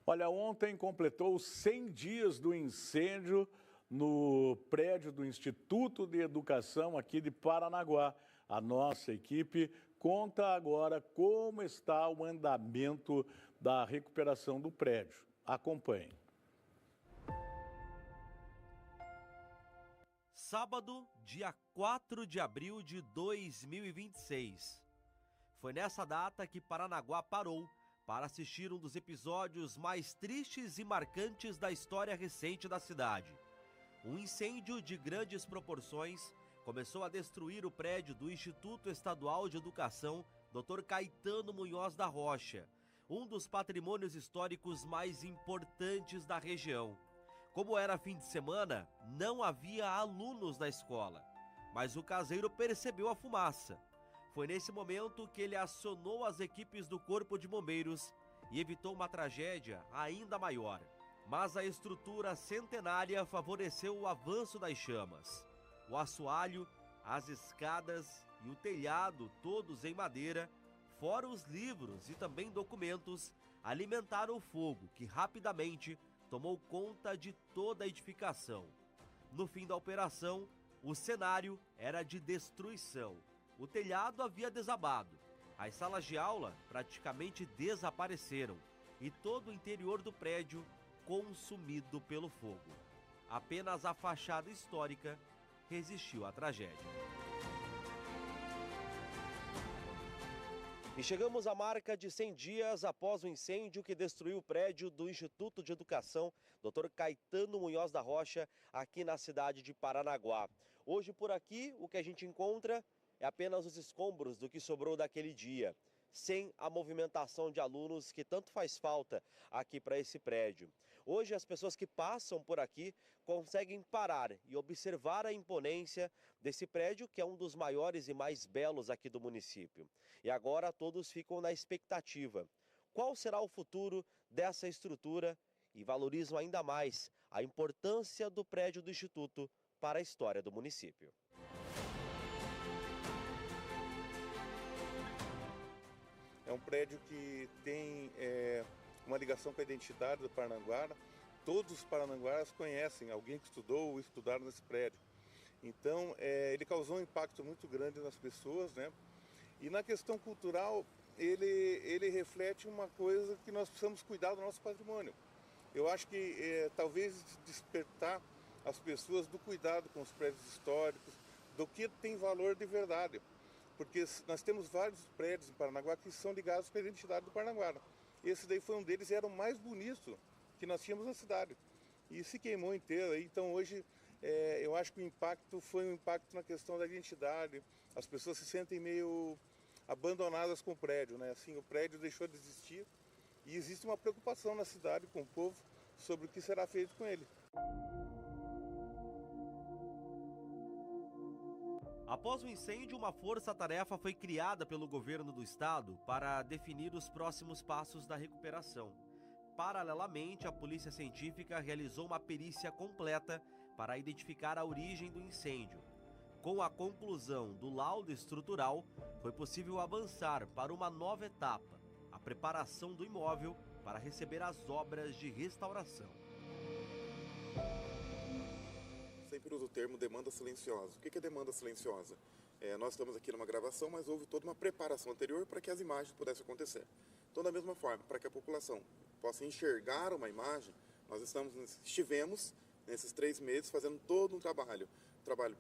Olha, ontem completou 100 dias do incêndio no prédio do Instituto de Educação aqui de Paranaguá. A nossa equipe conta agora como está o andamento da recuperação do prédio. Acompanhe. Sábado, dia 4 de abril de 2026. Foi nessa data que Paranaguá parou para assistir um dos episódios mais tristes e marcantes da história recente da cidade. Um incêndio de grandes proporções começou a destruir o prédio do Instituto Estadual de Educação Dr. Caetano Munhoz da Rocha, um dos patrimônios históricos mais importantes da região. Como era fim de semana, não havia alunos na escola, mas o caseiro percebeu a fumaça. Foi nesse momento que ele acionou as equipes do Corpo de Bombeiros e evitou uma tragédia ainda maior. Mas a estrutura centenária favoreceu o avanço das chamas. O assoalho, as escadas e o telhado, todos em madeira, fora os livros e também documentos, alimentaram o fogo que rapidamente tomou conta de toda a edificação. No fim da operação, o cenário era de destruição. O telhado havia desabado, as salas de aula praticamente desapareceram e todo o interior do prédio consumido pelo fogo. Apenas a fachada histórica resistiu à tragédia. E chegamos à marca de 100 dias após o incêndio que destruiu o prédio do Instituto de Educação Dr. Caetano Munhoz da Rocha, aqui na cidade de Paranaguá. Hoje por aqui o que a gente encontra é apenas os escombros do que sobrou daquele dia, sem a movimentação de alunos que tanto faz falta aqui para esse prédio. Hoje as pessoas que passam por aqui conseguem parar e observar a imponência desse prédio, que é um dos maiores e mais belos aqui do município. E agora todos ficam na expectativa. Qual será o futuro dessa estrutura? E valorizam ainda mais a importância do prédio do Instituto para a história do município. É um prédio que tem uma ligação com a identidade do Paranaguá. Todos os paranaguaras conhecem alguém que estudou ou estudaram nesse prédio. Então, ele causou um impacto muito grande nas pessoas, né? E na questão cultural, ele reflete uma coisa que nós precisamos cuidar do nosso patrimônio. Eu acho que talvez despertar as pessoas do cuidado com os prédios históricos, do que tem valor de verdade. Porque nós temos vários prédios em Paranaguá que são ligados com a identidade do Paranaguá. Esse daí foi um deles e era o mais bonito que nós tínhamos na cidade. E se queimou inteiro. Então hoje eu acho que o impacto foi um impacto na questão da identidade. As pessoas se sentem meio abandonadas com o prédio, né? Assim, o prédio deixou de existir e existe uma preocupação na cidade com o povo sobre o que será feito com ele. Após o incêndio, uma força-tarefa foi criada pelo governo do estado para definir os próximos passos da recuperação. Paralelamente, a Polícia Científica realizou uma perícia completa para identificar a origem do incêndio. Com a conclusão do laudo estrutural, foi possível avançar para uma nova etapa, a preparação do imóvel para receber as obras de restauração. Sempre uso o termo demanda silenciosa. O que é demanda silenciosa? Nós estamos aqui numa gravação, mas houve toda uma preparação anterior para que as imagens pudessem acontecer. Então, da mesma forma, para que a população possa enxergar uma imagem, nós estivemos nesses 3 meses fazendo todo um trabalho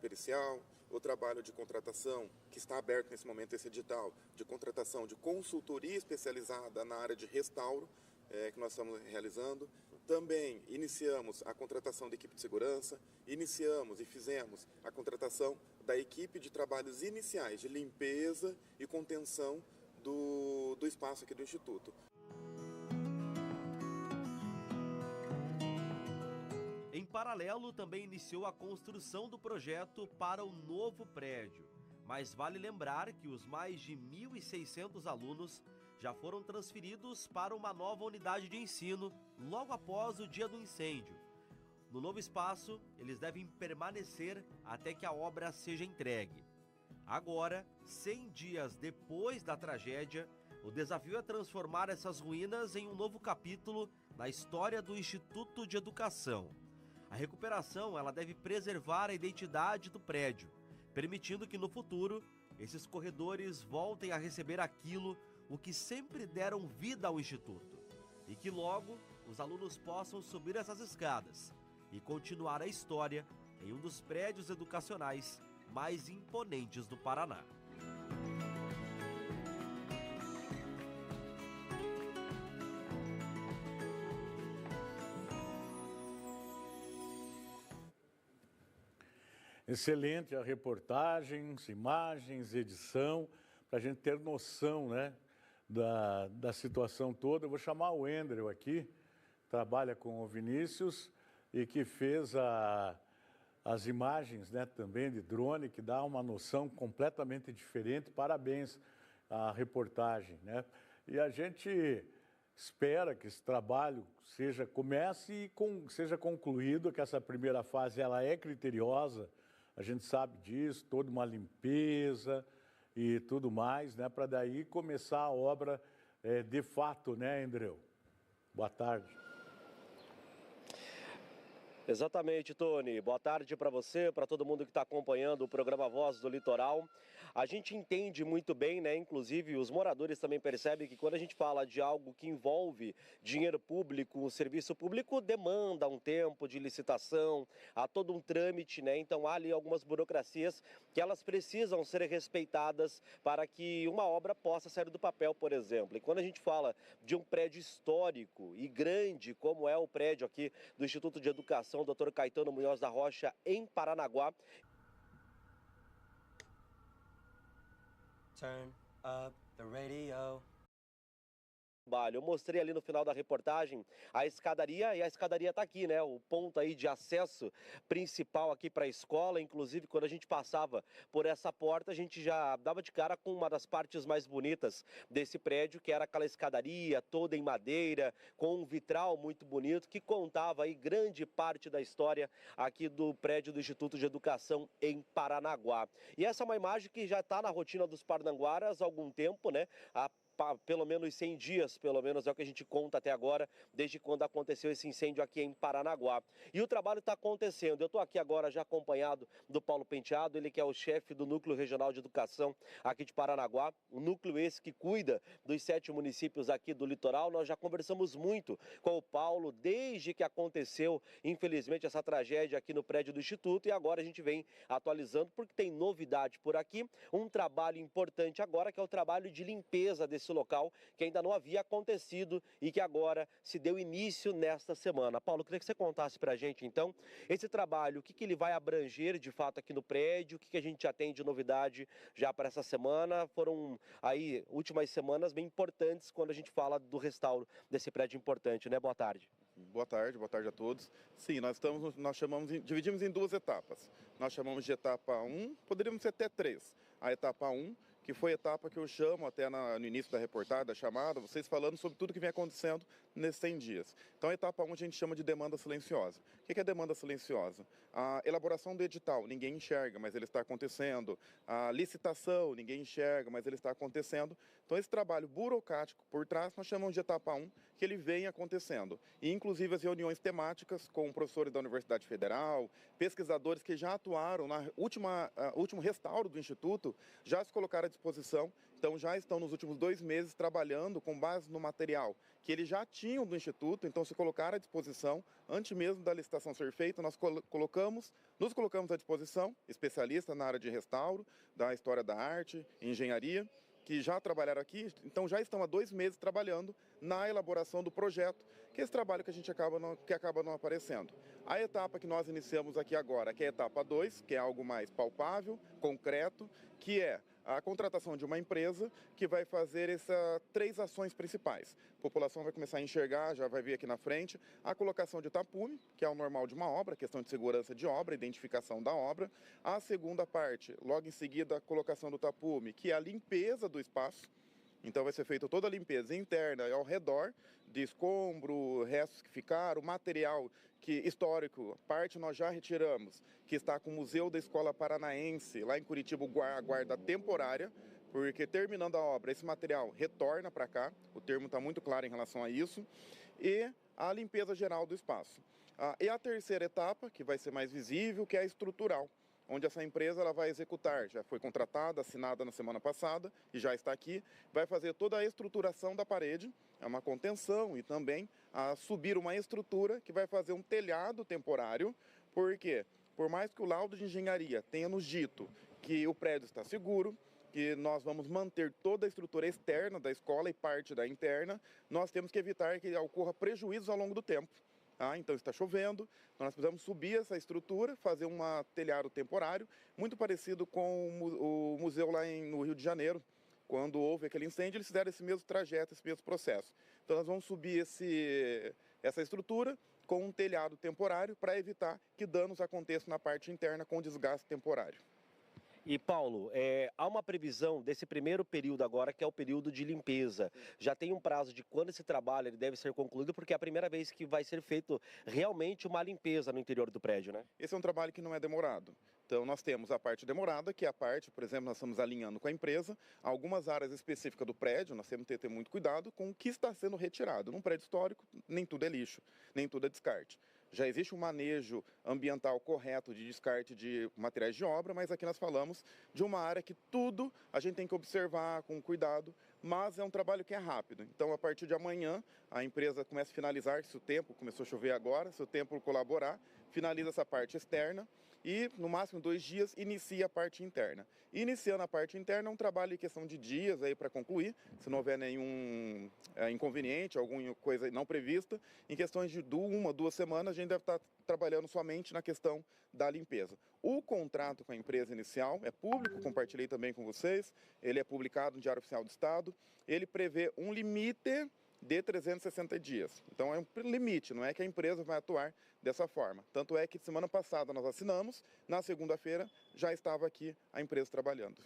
pericial, o trabalho de contratação, que está aberto nesse momento, esse edital, de contratação de consultoria especializada na área de restauro, que nós estamos realizando. Também iniciamos a contratação da equipe de segurança, iniciamos e fizemos a contratação da equipe de trabalhos iniciais de limpeza e contenção do espaço aqui do Instituto. Em paralelo, também iniciou a construção do projeto para o novo prédio. Mas vale lembrar que os mais de 1.600 alunos já foram transferidos para uma nova unidade de ensino logo após o dia do incêndio. No novo espaço, eles devem permanecer até que a obra seja entregue. Agora, 100 dias depois da tragédia, o desafio é transformar essas ruínas em um novo capítulo na história do Instituto de Educação. A recuperação ela deve preservar a identidade do prédio, permitindo que no futuro esses corredores voltem a receber aquilo o que sempre deram vida ao Instituto e que logo os alunos possam subir essas escadas e continuar a história em um dos prédios educacionais mais imponentes do Paraná. Excelente a reportagem, imagens, edição, para a gente ter noção, né, da situação toda. Eu vou chamar o Endrel aqui, trabalha com o Vinícius e que fez as imagens, né, também de drone, que dá uma noção completamente diferente. Parabéns à reportagem, né? E a gente espera que esse trabalho comece e seja concluído, que essa primeira fase ela é criteriosa. A gente sabe disso, toda uma limpeza e tudo mais, né? Para daí começar a obra de fato, né, Endrel? Boa tarde. Exatamente, Tony. Boa tarde para você, para todo mundo que está acompanhando o programa Voz do Litoral. A gente entende muito bem, né? Inclusive os moradores também percebem que quando a gente fala de algo que envolve dinheiro público, o serviço público demanda um tempo de licitação, há todo um trâmite, né? Então há ali algumas burocracias que elas precisam ser respeitadas para que uma obra possa sair do papel, por exemplo. E quando a gente fala de um prédio histórico e grande, como é o prédio aqui do Instituto de Educação Dr. Caetano Munhoz da Rocha, em Paranaguá. Turn up the radio. Eu mostrei ali no final da reportagem a escadaria, e a escadaria está aqui, né? O ponto aí de acesso principal aqui para a escola. Inclusive, quando a gente passava por essa porta, a gente já dava de cara com uma das partes mais bonitas desse prédio, que era aquela escadaria toda em madeira, com um vitral muito bonito, que contava aí grande parte da história aqui do prédio do Instituto de Educação em Paranaguá. E essa é uma imagem que já está na rotina dos parnanguaras há algum tempo, né? Pelo menos 100 dias, pelo menos é o que a gente conta até agora, desde quando aconteceu esse incêndio aqui em Paranaguá. E o trabalho está acontecendo. Eu estou aqui agora já acompanhado do Paulo Penteado, ele que é o chefe do Núcleo Regional de Educação aqui de Paranaguá, o núcleo esse que cuida dos 7 municípios aqui do litoral. Nós já conversamos muito com o Paulo desde que aconteceu, infelizmente, essa tragédia aqui no prédio do Instituto, e agora a gente vem atualizando porque tem novidade por aqui, um trabalho importante agora, que é o trabalho de limpeza desse local, que ainda não havia acontecido e que agora se deu início nesta semana. Paulo, queria que você contasse para a gente, então, esse trabalho, o que ele vai abranger de fato aqui no prédio, o que a gente já tem de novidade já para essa semana. Foram aí últimas semanas bem importantes quando a gente fala do restauro desse prédio importante, né? Boa tarde. Boa tarde a todos. Sim, dividimos em 2 etapas. Nós chamamos de etapa 1, poderíamos ser até 3. A etapa 1, que foi a etapa que eu chamo até no início da reportagem, da chamada, vocês falando sobre tudo que vem acontecendo nesses 100 dias. Então, a etapa 1 a gente chama de demanda silenciosa. O que é demanda silenciosa? A elaboração do edital, ninguém enxerga, mas ele está acontecendo. A licitação, ninguém enxerga, mas ele está acontecendo. Então, esse trabalho burocrático por trás, nós chamamos de etapa 1, que ele vem acontecendo. E, inclusive, as reuniões temáticas com professores da Universidade Federal, pesquisadores que já atuaram no último restauro do Instituto, já se colocaram à disposição. Então, já estão nos últimos 2 meses trabalhando com base no material que eles já tinham do Instituto, então se colocaram à disposição, antes mesmo da licitação ser feita, nós nos colocamos à disposição, especialistas na área de restauro, da história da arte, engenharia, que já trabalharam aqui, então já estão há 2 meses trabalhando na elaboração do projeto, que é esse trabalho que a gente acaba não aparecendo. A etapa que nós iniciamos aqui agora, que é a etapa 2, que é algo mais palpável, concreto, que é a contratação de uma empresa que vai fazer essas 3 ações principais. A população vai começar a enxergar, já vai vir aqui na frente, a colocação de tapume, que é o normal de uma obra, questão de segurança de obra, identificação da obra. A segunda parte, logo em seguida, a colocação do tapume, que é a limpeza do espaço. Então vai ser feita toda a limpeza interna e ao redor, de escombro, restos que ficaram, material histórico, parte nós já retiramos, que está com o Museu da Escola Paranaense, lá em Curitiba, a guarda temporária, porque terminando a obra, esse material retorna para cá, o termo está muito claro em relação a isso. E a limpeza geral do espaço. E a terceira etapa, que vai ser mais visível, que é a estrutural, onde essa empresa ela vai executar, já foi contratada, assinada na semana passada e já está aqui, vai fazer toda a estruturação da parede, é uma contenção e também subir uma estrutura que vai fazer um telhado temporário, porque por mais que o laudo de engenharia tenha nos dito que o prédio está seguro, que nós vamos manter toda a estrutura externa da escola e parte da interna, nós temos que evitar que ocorra prejuízos ao longo do tempo. Então está chovendo, nós precisamos subir essa estrutura, fazer um telhado temporário, muito parecido com o museu lá no Rio de Janeiro. Quando houve aquele incêndio, eles fizeram esse mesmo trajeto, esse mesmo processo. Então nós vamos subir essa estrutura com um telhado temporário para evitar que danos aconteçam na parte interna com desgaste temporário. E Paulo, há uma previsão desse primeiro período agora, que é o período de limpeza. Já tem um prazo de quando esse trabalho ele deve ser concluído, porque é a primeira vez que vai ser feito realmente uma limpeza no interior do prédio, né? Esse é um trabalho que não é demorado. Então nós temos a parte demorada, que é a parte, por exemplo, nós estamos alinhando com a empresa, algumas áreas específicas do prédio, nós temos que ter muito cuidado com o que está sendo retirado. Num prédio histórico, nem tudo é lixo, nem tudo é descarte. Já existe um manejo ambiental correto de descarte de materiais de obra, mas aqui nós falamos de uma área que tudo a gente tem que observar com cuidado, mas é um trabalho que é rápido. Então, a partir de amanhã, a empresa começa a finalizar, se o tempo começou a chover agora, se o tempo colaborar, finaliza essa parte externa e, no máximo 2 dias, inicia a parte interna. Iniciando a parte interna, é um trabalho em questão de dias aí para concluir, se não houver nenhum inconveniente, alguma coisa não prevista. Em questões de 1 a 2 semanas, a gente deve estar trabalhando somente na questão da limpeza. O contrato com a empresa inicial é público, compartilhei também com vocês, ele é publicado no Diário Oficial do Estado, ele prevê um limite de 360 dias. Então é um limite, não é que a empresa vai atuar dessa forma. Tanto é que semana passada nós assinamos, na segunda-feira já estava aqui a empresa trabalhando.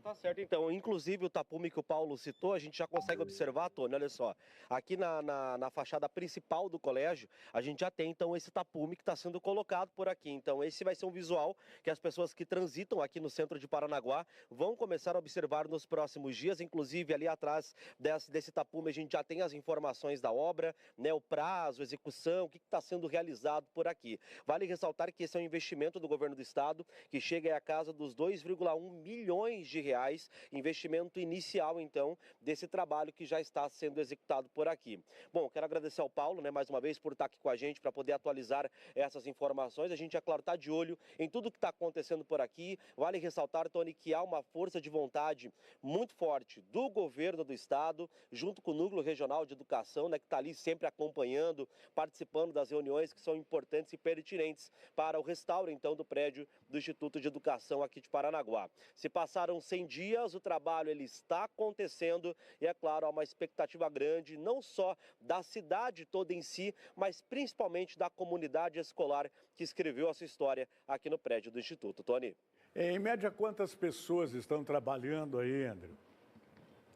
Tá certo, então. Inclusive o tapume que o Paulo citou, a gente já consegue observar, Tony, olha só. Aqui na fachada principal do colégio, a gente já tem, então, esse tapume que está sendo colocado por aqui. Então, esse vai ser um visual que as pessoas que transitam aqui no centro de Paranaguá vão começar a observar nos próximos dias. Inclusive, ali atrás desse tapume, a gente já tem as informações da obra, né, o prazo, a execução, o que está sendo realizado por aqui. Vale ressaltar que esse é um investimento do governo do estado, que chega à casa dos 2,1 milhões de reais, investimento inicial, então, desse trabalho que já está sendo executado por aqui. Bom, quero agradecer ao Paulo, né, mais uma vez, por estar aqui com a gente, para poder atualizar essas informações. A gente, é claro, está de olho em tudo que está acontecendo por aqui. Vale ressaltar, Tony, que há uma força de vontade muito forte do governo do estado, junto com o Núcleo Regional de Educação, né, que está ali sempre acompanhando, participando das reuniões que são importantes e pertinentes para o restauro, então, do prédio do Instituto de Educação aqui de Paranaguá. Se passaram 100 dias, o trabalho ele está acontecendo e, é claro, há uma expectativa grande, não só da cidade toda em si, mas principalmente da comunidade escolar que escreveu a sua história aqui no prédio do Instituto. Tony. Em média, quantas pessoas estão trabalhando aí, André?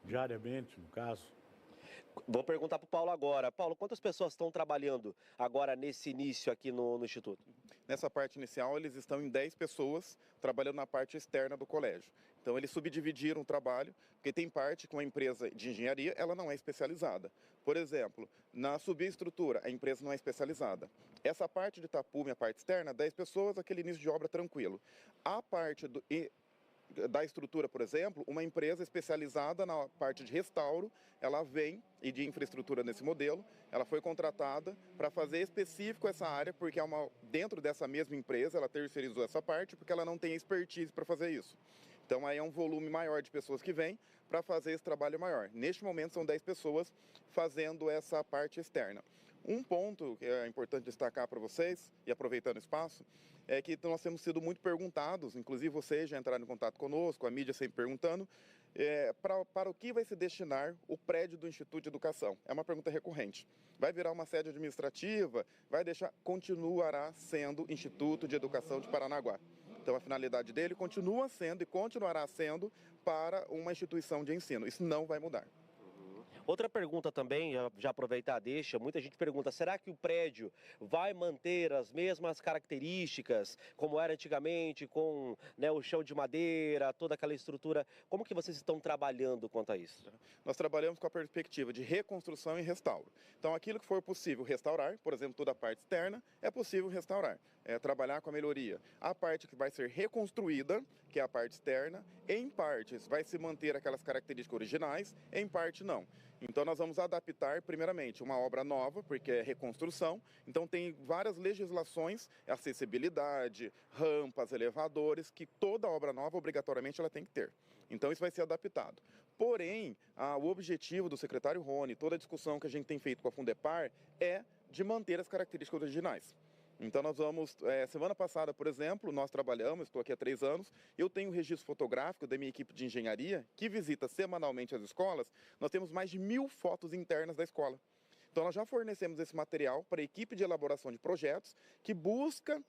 Diariamente, no caso? Vou perguntar para o Paulo agora. Paulo, quantas pessoas estão trabalhando agora nesse início aqui no Instituto? Nessa parte inicial, eles estão em 10 pessoas trabalhando na parte externa do colégio. Então, eles subdividiram o trabalho, porque tem parte com a empresa de engenharia, ela não é especializada. Por exemplo, na subestrutura, a empresa não é especializada. Essa parte de tapume, a parte externa, 10 pessoas, aquele início de obra tranquilo. A parte da estrutura, por exemplo, uma empresa especializada na parte de restauro, ela vem, e de infraestrutura nesse modelo, ela foi contratada para fazer específico essa área, porque dentro dessa mesma empresa, ela terceirizou essa parte, porque ela não tem expertise para fazer isso. Então, aí é um volume maior de pessoas que vêm para fazer esse trabalho maior. Neste momento, são 10 pessoas fazendo essa parte externa. Um ponto que é importante destacar para vocês, e aproveitando o espaço, é que nós temos sido muito perguntados, inclusive vocês já entraram em contato conosco, a mídia sempre perguntando, para o que vai se destinar o prédio do Instituto de Educação. É uma pergunta recorrente. Vai virar uma sede administrativa? Continuará sendo Instituto de Educação de Paranaguá. Então, a finalidade dele continua sendo e continuará sendo para uma instituição de ensino. Isso não vai mudar. Outra pergunta também, já aproveitar, deixa, muita gente pergunta, será que o prédio vai manter as mesmas características como era antigamente, com, né, o chão de madeira, toda aquela estrutura? Como que vocês estão trabalhando quanto a isso? Nós trabalhamos com a perspectiva de reconstrução e restauro. Então, aquilo que for possível restaurar, por exemplo, toda a parte externa, é possível restaurar, trabalhar com a melhoria. A parte que vai ser reconstruída, que é a parte externa, em partes vai se manter aquelas características originais, em parte não. Então, nós vamos adaptar, primeiramente, uma obra nova, porque é reconstrução. Então, tem várias legislações, acessibilidade, rampas, elevadores, que toda obra nova, obrigatoriamente, ela tem que ter. Então, isso vai ser adaptado. Porém, o objetivo do secretário Rony, toda a discussão que a gente tem feito com a Fundepar, é de manter as características originais. Então, nós vamos, semana passada, por exemplo, nós trabalhamos, estou aqui há 3 anos, eu tenho um registro fotográfico da minha equipe de engenharia, que visita semanalmente as escolas, nós temos mais de 1000 fotos internas da escola. Então, nós já fornecemos esse material para a equipe de elaboração de projetos, que busca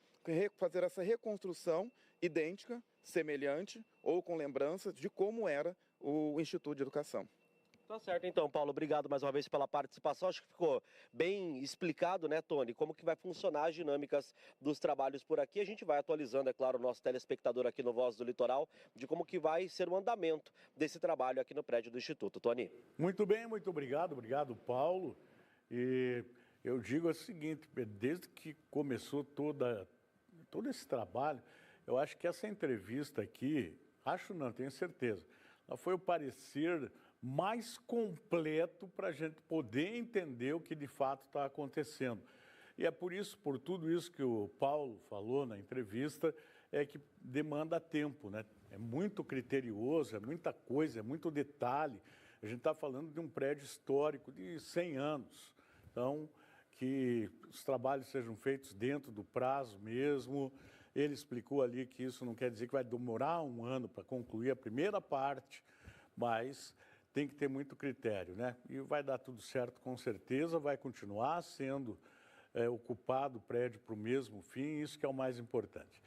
fazer essa reconstrução idêntica, semelhante ou com lembranças de como era o Instituto de Educação. Tá certo, então, Paulo, obrigado mais uma vez pela participação. Acho que ficou bem explicado, né, Tony, como que vai funcionar as dinâmicas dos trabalhos por aqui. A gente vai atualizando, é claro, o nosso telespectador aqui no Voz do Litoral, de como que vai ser o andamento desse trabalho aqui no prédio do Instituto. Tony. Muito bem, muito obrigado. Obrigado, Paulo. E eu digo o seguinte, desde que começou todo esse trabalho, eu acho que essa entrevista aqui, tenho certeza, ela foi o parecer mais completo para a gente poder entender o que de fato está acontecendo. E é por tudo isso que o Paulo falou na entrevista, é que demanda tempo, né? É muito criterioso, é muita coisa, é muito detalhe. A gente está falando de um prédio histórico de 100 anos. Então, que os trabalhos sejam feitos dentro do prazo mesmo. Ele explicou ali que isso não quer dizer que vai demorar 1 ano para concluir a primeira parte, mas tem que ter muito critério, né? E vai dar tudo certo com certeza, vai continuar sendo ocupado o prédio para o mesmo fim, isso que é o mais importante.